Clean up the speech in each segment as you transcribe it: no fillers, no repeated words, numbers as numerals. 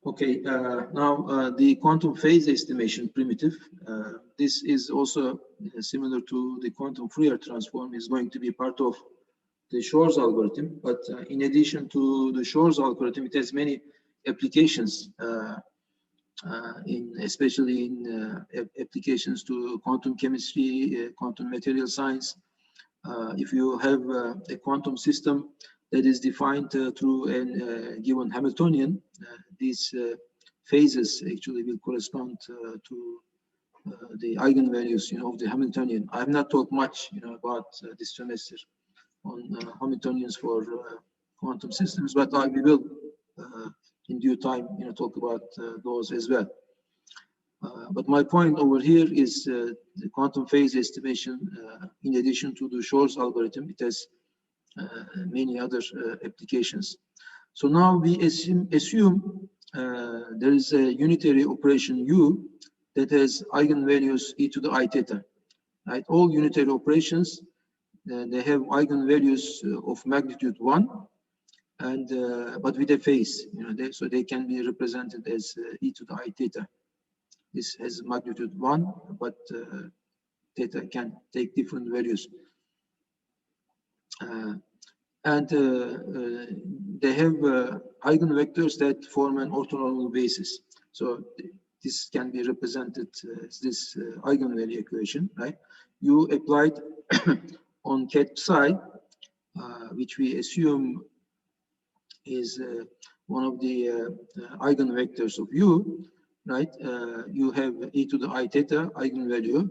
Okay, now the quantum phase estimation primitive, this is also similar to the quantum Fourier transform, is going to be part of the Shor's algorithm. But in addition to the Shor's algorithm, it has many applications, especially in applications to quantum chemistry, quantum material science. If you have a quantum system that is defined through a given Hamiltonian, these phases actually will correspond to the eigenvalues, of the Hamiltonian. I have not talked much, about this semester on Hamiltonians for quantum systems, but we will, in due time, talk about those as well. But my point over here is the quantum phase estimation, in addition to the Shor's algorithm, it has many other applications. So now we assume there is a unitary operation U that has eigenvalues e to the I theta. Right? All unitary operations, they have eigenvalues of magnitude 1, and but with a phase, so they can be represented as e to the I theta. This has magnitude 1, but theta can take different values. And they have eigenvectors that form an orthonormal basis. So this can be represented as this eigenvalue equation, right? You applied on ket psi, which we assume is one of the eigenvectors of U, right? You have e to the I theta eigenvalue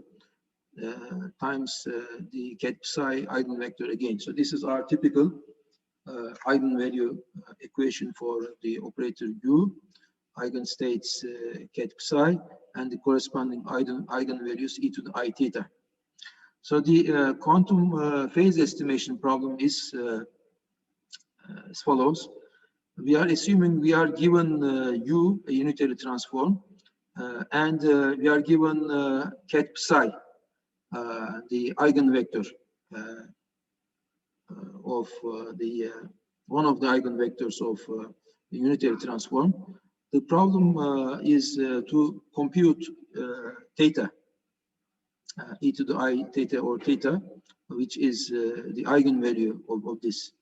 times the ket psi eigenvector again. So this is our typical eigenvalue equation for the operator U, eigenstates ket psi, and the corresponding eigenvalues e to the I theta. So the quantum phase estimation problem is as follows. We are assuming we are given U, a unitary transform, and we are given ket psi, the eigenvector of the one of the eigenvectors of the unitary transform. The problem is to compute theta, e to the I theta or theta, which is the eigenvalue of this.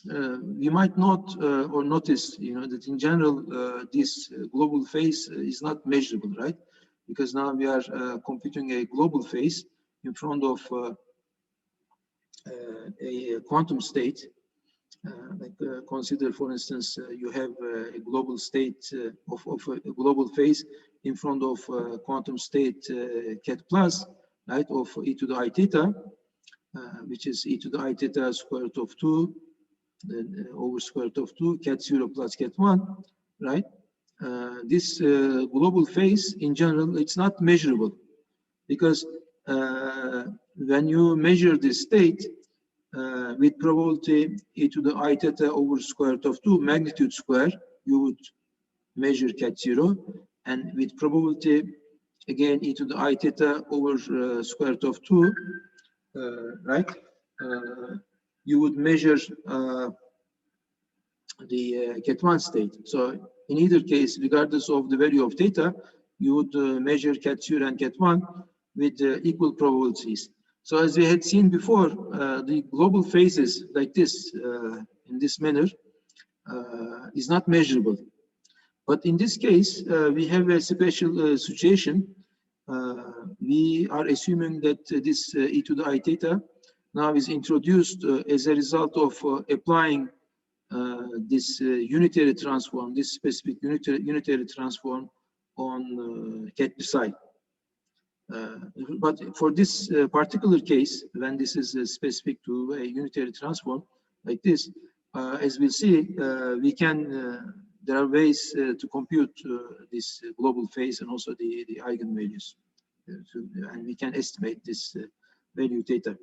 We might not or notice, that in general this global phase is not measurable, right? Because now we are computing a global phase in front of a quantum state. Consider, for instance, you have a global state of a global phase in front of quantum state ket plus, right, of e to the I theta, which is e to the I theta square root of 2, then over square root of 2, ket 0 plus ket 1, right? This global phase, in general, it's not measurable, because when you measure this state with probability e to the I theta over square root of 2 magnitude square, you would measure ket 0, and with probability again e to the I theta over square root of 2, right? You would measure the ket 1 state. So in either case, regardless of the value of theta, you would measure ket 0 and ket 1 with equal probabilities. So as we had seen before, the global phases like this, in this manner, is not measurable. But in this case, we have a special situation. We are assuming that this e to the I theta now is introduced as a result of applying this unitary transform, this specific unitary transform on ket psi. But for this particular case, when this is specific to a unitary transform like this, as we'll see, we can, there are ways to compute this global phase and also the eigenvalues. And we can estimate this value theta.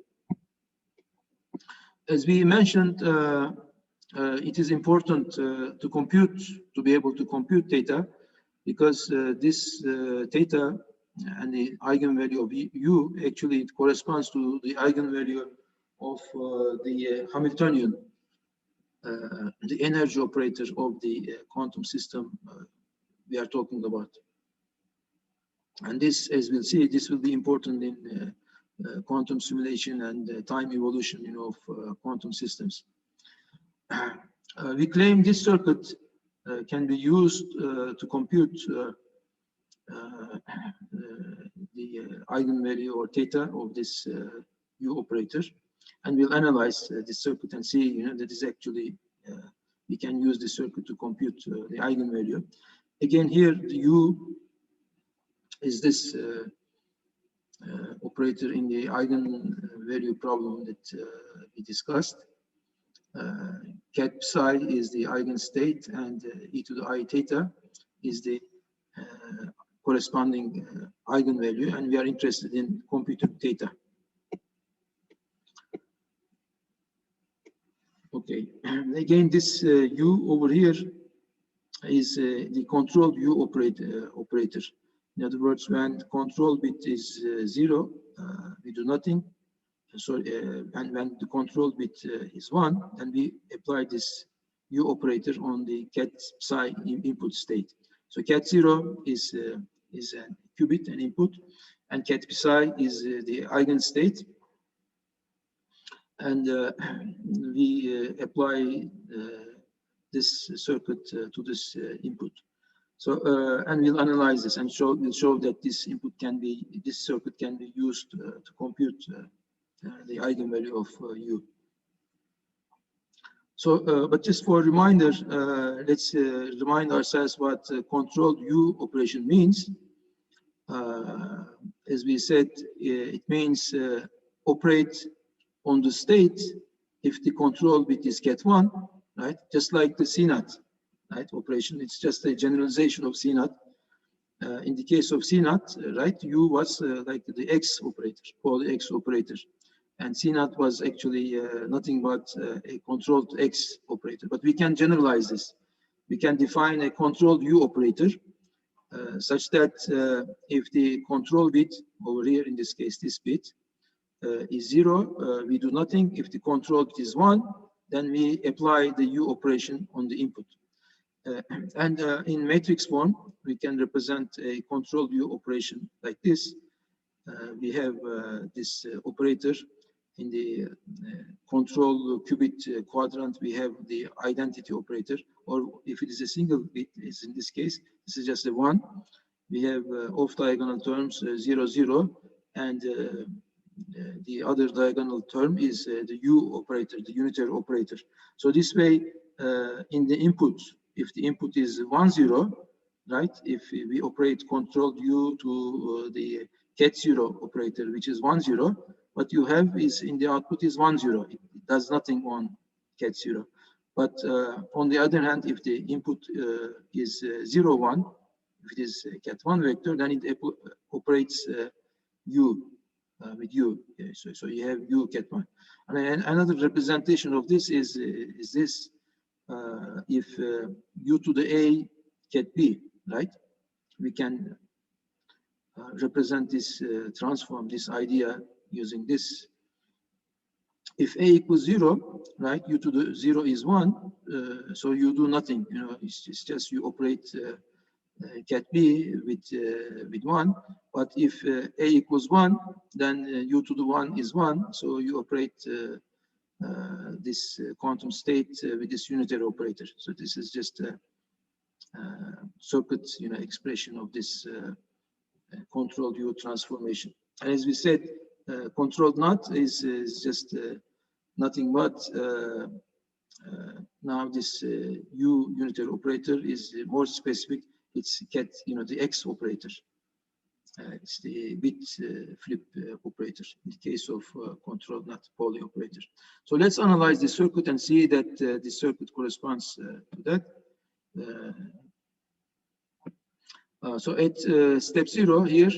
As we mentioned, it is important to be able to compute theta, because this theta and the eigenvalue of U, actually it corresponds to the eigenvalue of the Hamiltonian the energy operator of the quantum system we are talking about. And this, as we'll see, this will be important in quantum simulation and time evolution, of quantum systems. We claim this circuit can be used to compute the eigenvalue or theta of this U operator, and we'll analyze this circuit and see, that is actually we can use this circuit to compute the eigenvalue. Again, here the U is this operator in the eigenvalue problem that we discussed. Ket psi is the eigenstate, and e to the I theta is the corresponding eigenvalue, and we are interested in computing theta. Okay, again, this U over here is the controlled U operator. In other words, when the control bit is 0, we do nothing. So, and when the control bit is 1, then we apply this U operator on the ket psi input state. So ket 0 is a qubit, an input, and ket psi is the eigenstate. And we apply this circuit to this input. So, and we'll analyze this and we'll show that this circuit can be used to compute the eigenvalue of U. So, but just for a reminder, let's remind ourselves what controlled U operation means. As we said, it means operate on the state if the control bit is ket 1, right? Just like the CNOT, right? Operation, it's just a generalization of CNOT. In the case of CNOT, right, U was like the X operator, Pauli X operator. And CNOT was actually nothing but a controlled X operator. But we can generalize this. We can define a controlled U operator such that if the control bit over here, in this case, this bit, is 0, we do nothing. If the control bit is 1, then we apply the U operation on the input. And in matrix form, we can represent a controlled U operation like this. We have this operator in the control qubit quadrant. We have the identity operator, or if it is a single bit, is in this case, this is just a 1. We have off-diagonal terms 0, 0, and the other diagonal term is the U operator, the unitary operator. So this way, in the input, if the input is 1, 0, right? If we operate controlled U to the ket 0 operator, which is 1, 0, what you have is in the output is 1, 0. It does nothing on ket 0. But on the other hand, if the input is 0, 1, if it is a ket 1 vector, then it operates U with U. Okay, so you have U ket 1. And another representation of this is this. If U to the A ket B, right? We can represent this transform, this idea using this. If A equals 0, right? U to the 0 is 1, so you do nothing. It's just you operate ket B with 1. But if A equals 1, then U to the 1 is 1, so you operate this quantum state with this unitary operator. So this is just a circuit, expression of this controlled U transformation. And as we said, controlled NOT is just nothing but now this U unitary operator is more specific. It's ket, the X operator. It's the bit flip operator in the case of controlled NOT Pauli operator. So let's analyze the circuit and see that the circuit corresponds to that. So at step 0 here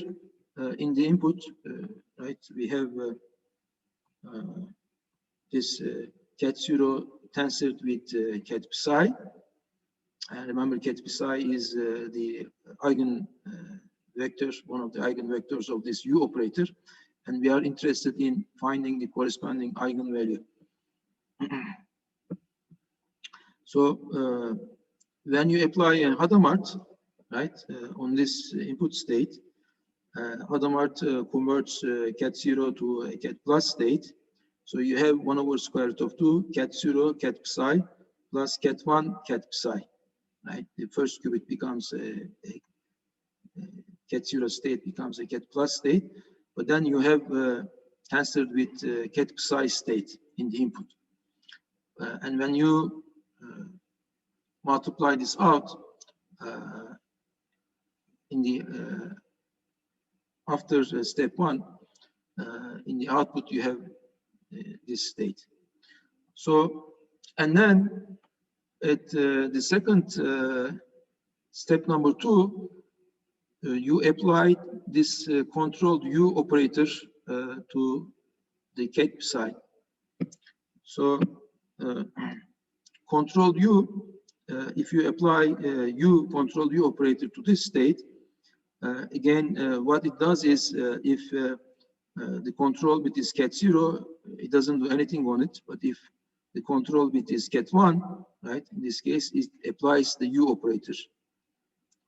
in the input, right, we have this ket 0 tensored with ket psi. And remember, ket psi is the eigen vector, one of the eigenvectors of this U operator, and we are interested in finding the corresponding eigenvalue. So when you apply a Hadamard, right, on this input state, Hadamard converts cat0 to a cat plus state. So you have 1 over square root of 2 cat0 cat psi plus cat1 cat psi, right? The first qubit becomes a cat0 state becomes a cat plus state, but then you have answered with cat psi state in the input. And when you multiply this out in the after step 1, in the output you have this state. So, and then at the second step number 2, you apply this controlled U operator to the cat psi. So controlled U, if you apply U controlled U operator to this state, again, what it does is if the control bit is cat0, it doesn't do anything on it. But if the control bit is cat1, right, in this case, it applies the U operator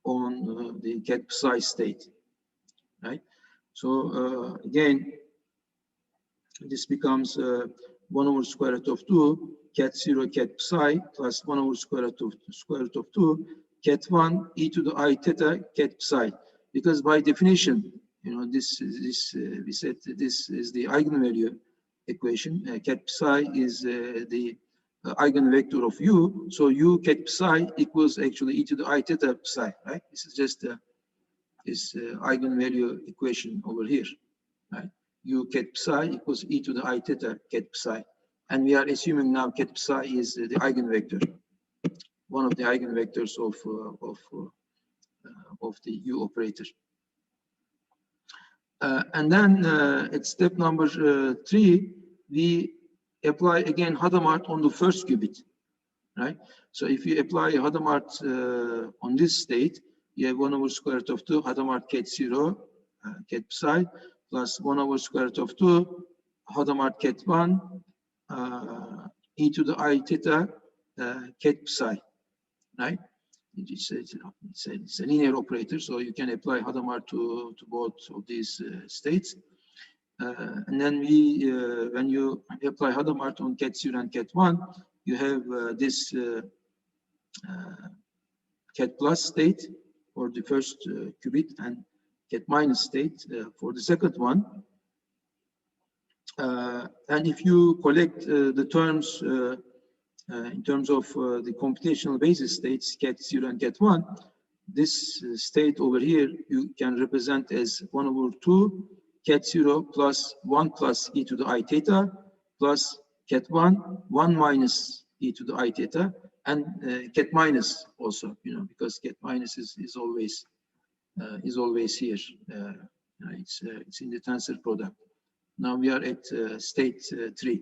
on the cat psi state, right? So again, this becomes 1 over square root of 2 cat0 cat psi plus 1 over square root of 2 cat1 e to the I theta cat psi. Because by definition, you know, we said this is the eigenvalue equation. Cat psi is the eigenvector of U. So U cat psi equals actually e to the I theta psi, right? This is just this eigenvalue equation over here, right? U cat psi equals e to the I theta cat psi. And we are assuming now cat psi is the eigenvector, one of the eigenvectors of the U operator. And then at step number 3, we apply again Hadamard on the first qubit, right? So if you apply Hadamard on this state, you have 1 over square root of 2 Hadamard cat0 cat psi plus 1 over square root of 2 Hadamard cat1 e to the I theta cat psi, right? It's a linear operator, so you can apply Hadamard to both of these states. And then when you apply Hadamard on cat0 and cat1, you have this cat plus state for the first qubit and cat minus state for the second one. And if you collect the terms in terms of the computational basis states, cat0 and cat1, this state over here you can represent as 1 over 2 cat0 plus 1 plus e to the I theta plus cat1 1 minus e to the I theta, and cat minus also, you know, because cat minus is always here. It's in the tensor product. Now we are at state 3.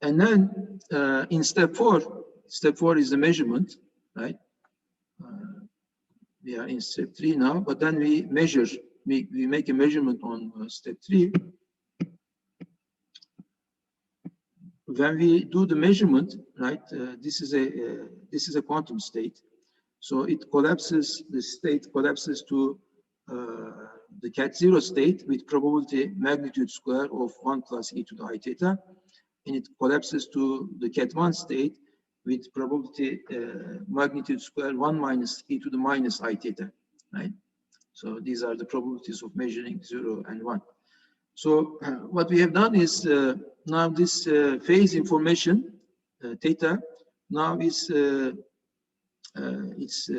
And then in step 4 is the measurement, right? We are in step 3 now, but then we measure, we make a measurement on step 3. When we do the measurement, right, this is a quantum state. So it collapses, the state collapses to the cat0 state with probability magnitude square of 1 plus e to the I theta. And it collapses to the cat1 state with probability magnitude square 1 minus e to the minus I theta, right? So these are the probabilities of measuring 0 and 1. So what we have done is now this phase information theta now is it's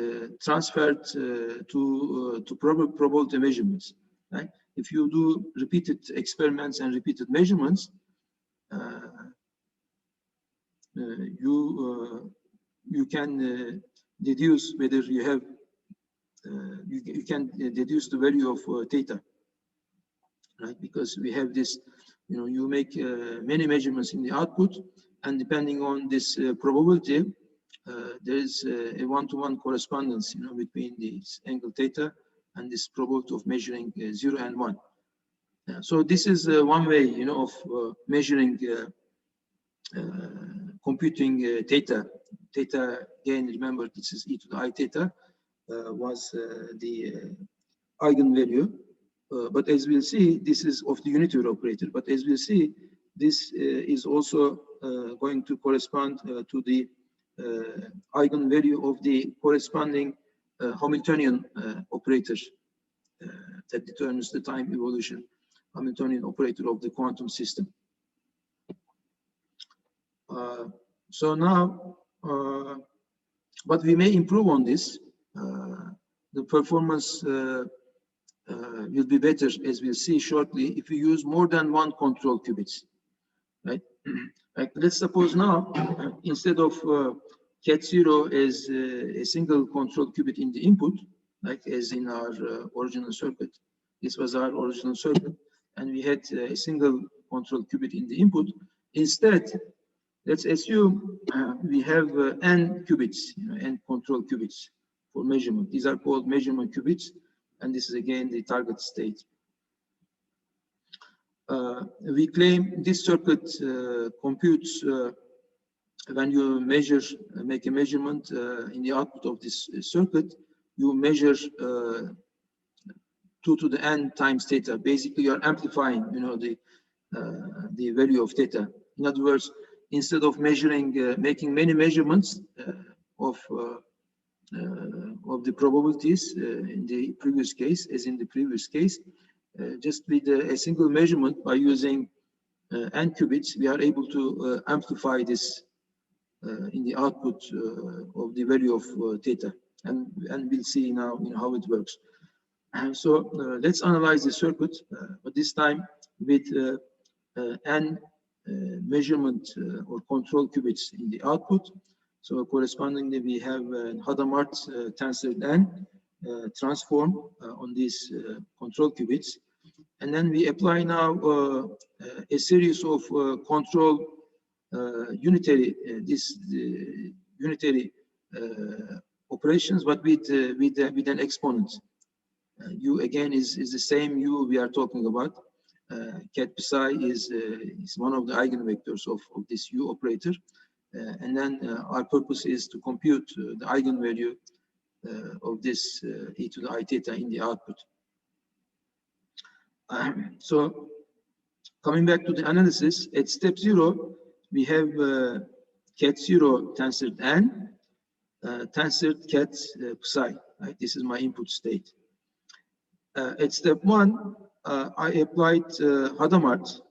transferred to probability measurements, right? If you do repeated experiments and repeated measurements, you can deduce whether you have you can deduce the value of theta, right? Because we have this, you know, you make many measurements in the output, and depending on this probability, there is a one-to-one correspondence, you know, between this angle theta and this probability of measuring 0 and 1. So this is one way, you know, of measuring computing theta. Theta, again, remember this is e to the I theta, was the eigenvalue. But as we'll see, this is of the unitary operator. But as we'll see, this is also going to correspond to the eigenvalue of the corresponding Hamiltonian operator that determines the time evolution Hamiltonian operator of the quantum system. So now, but we may improve on this. The performance will be better, as we'll see shortly, if we use more than one control qubits, right? Like, let's suppose now, instead of Ket0 as a single control qubit in the input, like as in our original circuit, this was our original circuit, and we had a single control qubit in the input. Instead, let's assume we have n qubits, n control qubits for measurement. These are called measurement qubits, and this is again the target state. We claim this circuit computes when you measure, make a measurement in the output of this circuit, you measure 2 to the n times theta. Basically, you are amplifying, the value of theta. In other words, instead of measuring, making many measurements of the probabilities in the previous case, just with a single measurement by using n qubits, we are able to amplify this in the output of the value of theta, and we'll see now how it works. And so let's analyze the circuit, but this time with n measurement or control qubits in the output. So correspondingly, we have Hadamard tensor n transform on these control qubits, and then we apply now a series of control unitary unitary operations, but with an exponent. U again is the same U we are talking about. Ket psi is one of the eigenvectors of this U operator, and then our purpose is to compute the eigenvalue of this e to the I theta in the output. So coming back to the analysis, at step 0, we have Ket0 tensored n, tensored Ket psi. Right? This is my input state. At step 1, I applied Hadamard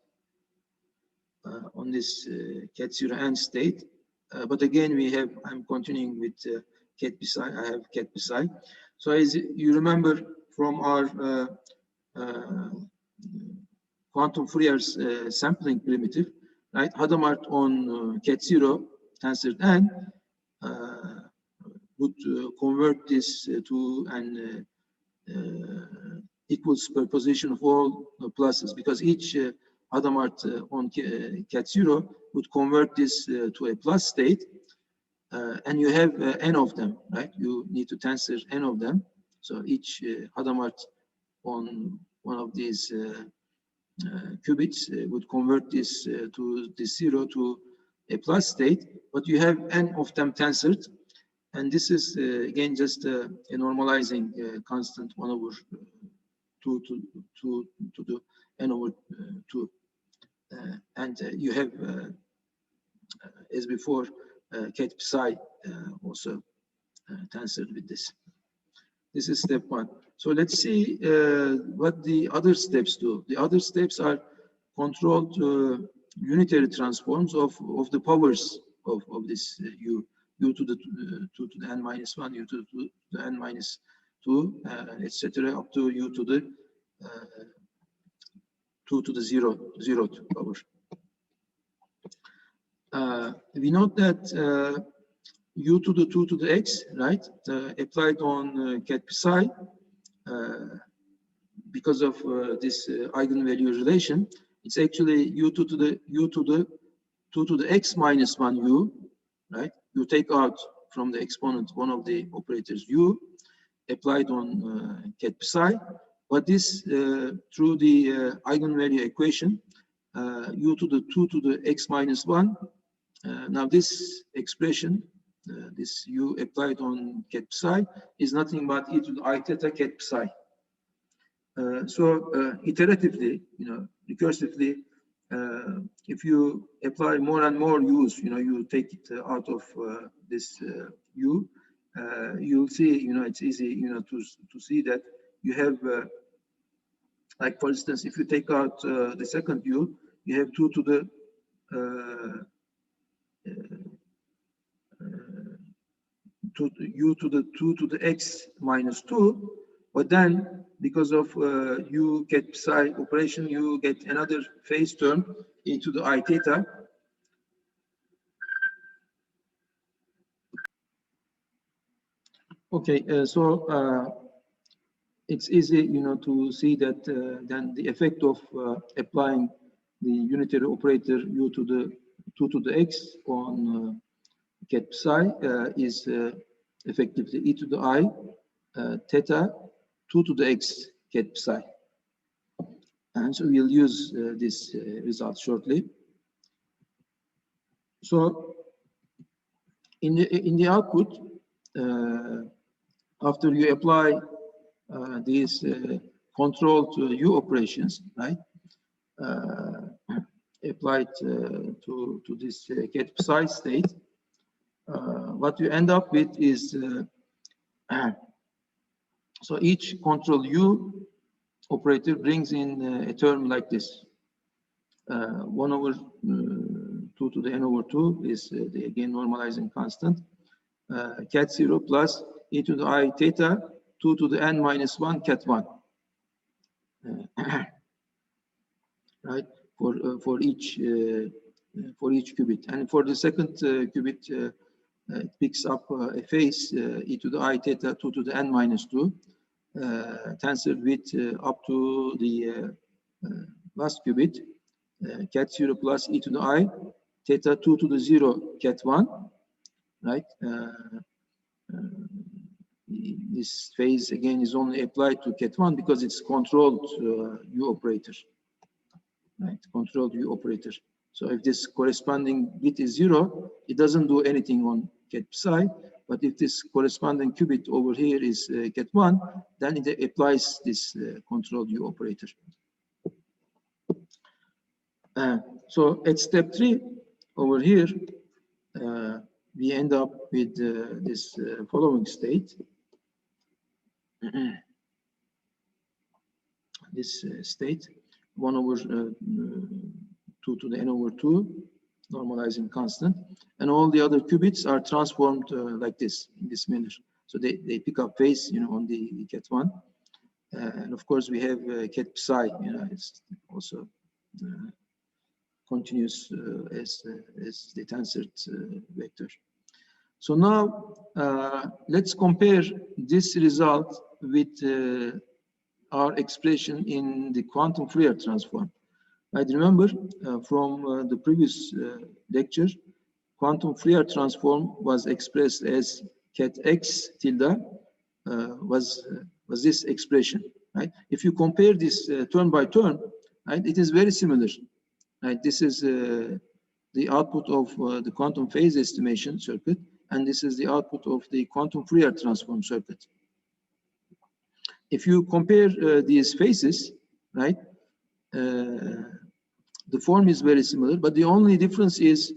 on this Ket0 n state, but again I'm continuing with Ket psi. I have Ket psi. So as you remember from our quantum Fourier's sampling primitive, right? Hadamard on Ket0 tensor n would convert this to an equal superposition of all pluses, because each Hadamard on Ket0 would convert this to a plus state, and you have n of them, right? You need to tensor n of them. So each Hadamard on one of these qubits would convert this to this 0 to a plus state, but you have n of them tensored, and this is again just a normalizing constant 1 over 2 to the n over 2, and you have as before Ket psi also tensored with this. This is step 1. So let's see what the other steps do. The other steps are controlled unitary transforms of the powers of this u to the 2 to the n minus 1, u to the n minus 2, etc., up to u to the 2 to the 0th power. We note that u to the 2 to the x, right, applied on Ket psi, because of this eigenvalue relation, it's actually u to the 2 to the x minus 1 u, right? You take out from the exponent one of the operators u applied on Ket psi, but this through the eigenvalue equation, u to the 2 to the x minus 1 Now this expression, this U applied on ket psi, is nothing but e to the I theta ket psi. So iteratively, recursively, if you apply more and more U's, you take it out of this U, you'll see, it's easy, to see that you have, like for instance, if you take out the second U, you have 2 to the U to the 2 to the X minus 2, but then because of U ket psi operation, you get another phase term e to the I theta. Okay, so it's easy, to see that then the effect of applying the unitary operator U to the 2 to the X on ket psi is effectively e to the I theta 2 to the X ket psi. And so we'll use this result shortly. So in the output, after you apply these controlled U operations, right, applied to this ket psi state, what you end up with is so each control U operator brings in a term like this. 1 over 2 to the n over 2 is the again normalizing constant. Ket 0 plus e to the I theta 2 to the n minus 1 ket 1. Right, for each qubit, and for the second qubit, it picks up a phase e to the I theta 2 to the n minus 2, tensored with up to the last qubit, ket 0 plus e to the I theta 2 to the 0 ket 1, right? This phase again is only applied to ket 1 because it's controlled U operator, right? Controlled U operator. So if this corresponding bit is 0, it doesn't do anything on ket psi. But if this corresponding qubit over here is ket 1, then it applies this controlled U operator. So at step 3 over here, we end up with this following state. This state, 1 over 2 to the n over 2, normalizing constant, and all the other qubits are transformed like this, in this manner. So they pick up phase, on the ket 1, and of course we have ket psi, it's also continuous as the tensored vector. So now let's compare this result with our expression in the quantum Fourier transform. I remember from the previous lecture, quantum Fourier transform was expressed as ket x tilde was this expression, right? If you compare this turn by turn, right, it is very similar. Right, this is the output of the quantum phase estimation circuit, and this is the output of the quantum Fourier transform circuit. If you compare these phases, right, the form is very similar, but the only difference is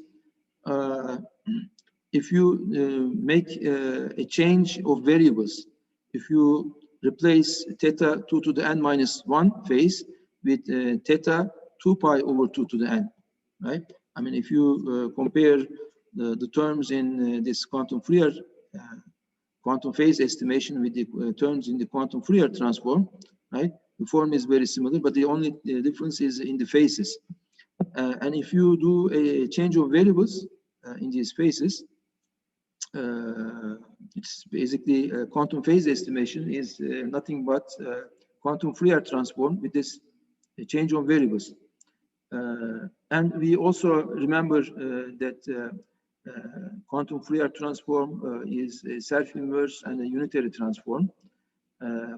if you make a change of variables. If you replace theta 2 to the n minus 1 phase with theta 2 pi over 2 to the n, right? I mean, if you compare the terms in this quantum Fourier quantum phase estimation with the terms in the quantum Fourier transform, right? The form is very similar, but the only difference is in the phases. And if you do a change of variables in these phases, it's basically quantum phase estimation is nothing but quantum Fourier transform with this change of variables. And we also remember that quantum Fourier transform is a self-inverse and a unitary transform.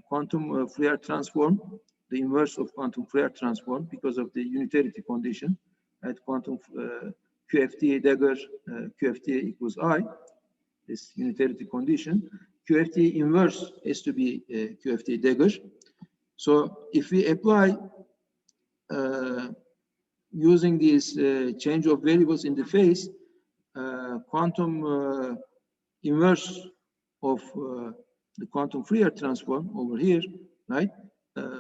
Quantum Fourier transform, the inverse of quantum Fourier transform, because of the unitarity condition, at quantum QFT dagger, QFT equals I, this unitarity condition, QFT inverse has to be QFT dagger. So if we apply using this change of variables in the phase, quantum inverse of the quantum Fourier transform over here, right?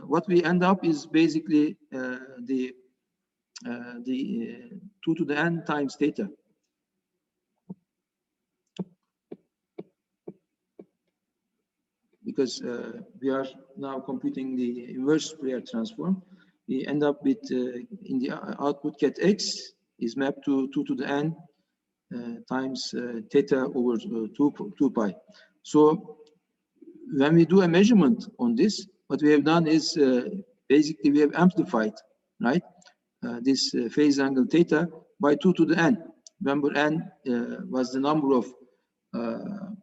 What we end up is basically the 2 to the n times theta. Because we are now computing the inverse Fourier transform, we end up with in the output ket x is mapped to 2 to the n times theta over 2 pi. So when we do a measurement on this, what we have done is basically we have amplified, right, this phase angle theta by 2 to the n. Remember, n was the number of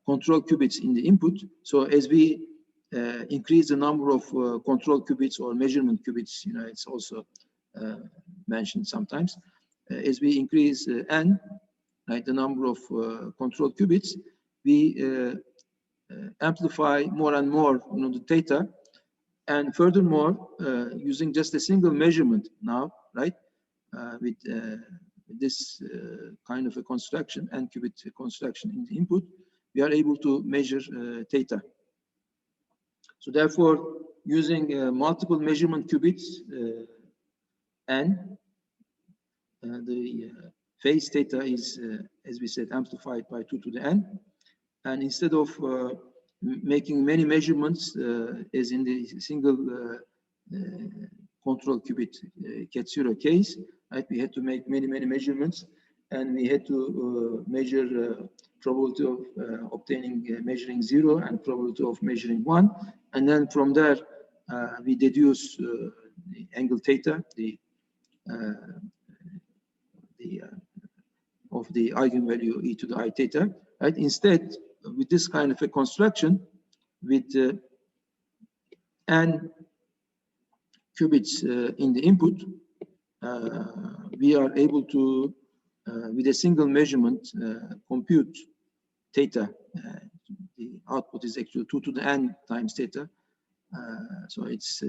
control qubits in the input. So as we increase the number of control qubits or measurement qubits, you know, it's also mentioned sometimes. As we increase n, right, the number of control qubits, we amplify more and more, you know, the theta. And furthermore, using just a single measurement now, right, with this kind of a construction, n-qubit construction in the input, we are able to measure theta. So therefore, using multiple measurement qubits, n, the phase theta is, as we said, amplified by 2 to the n. And instead of making many measurements, as in the single control qubit ket0 case, right, we had to make many measurements, and we had to measure probability of measuring 0 and probability of measuring 1, and then from there we deduce the angle theta, of the eigenvalue e to the I theta. Right? Instead, with this kind of a construction, with n qubits in the input, we are able to, with a single measurement, compute theta. The output is actually 2 to the n times theta. So it's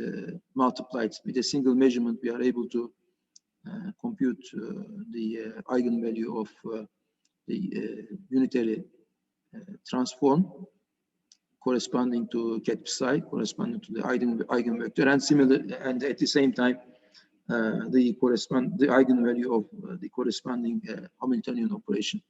multiplied with a single measurement. We are able to compute the eigenvalue of the unitary transform corresponding to ket psi, corresponding to the eigenvector, and similar, and at the same time the eigenvalue of the corresponding Hamiltonian operation.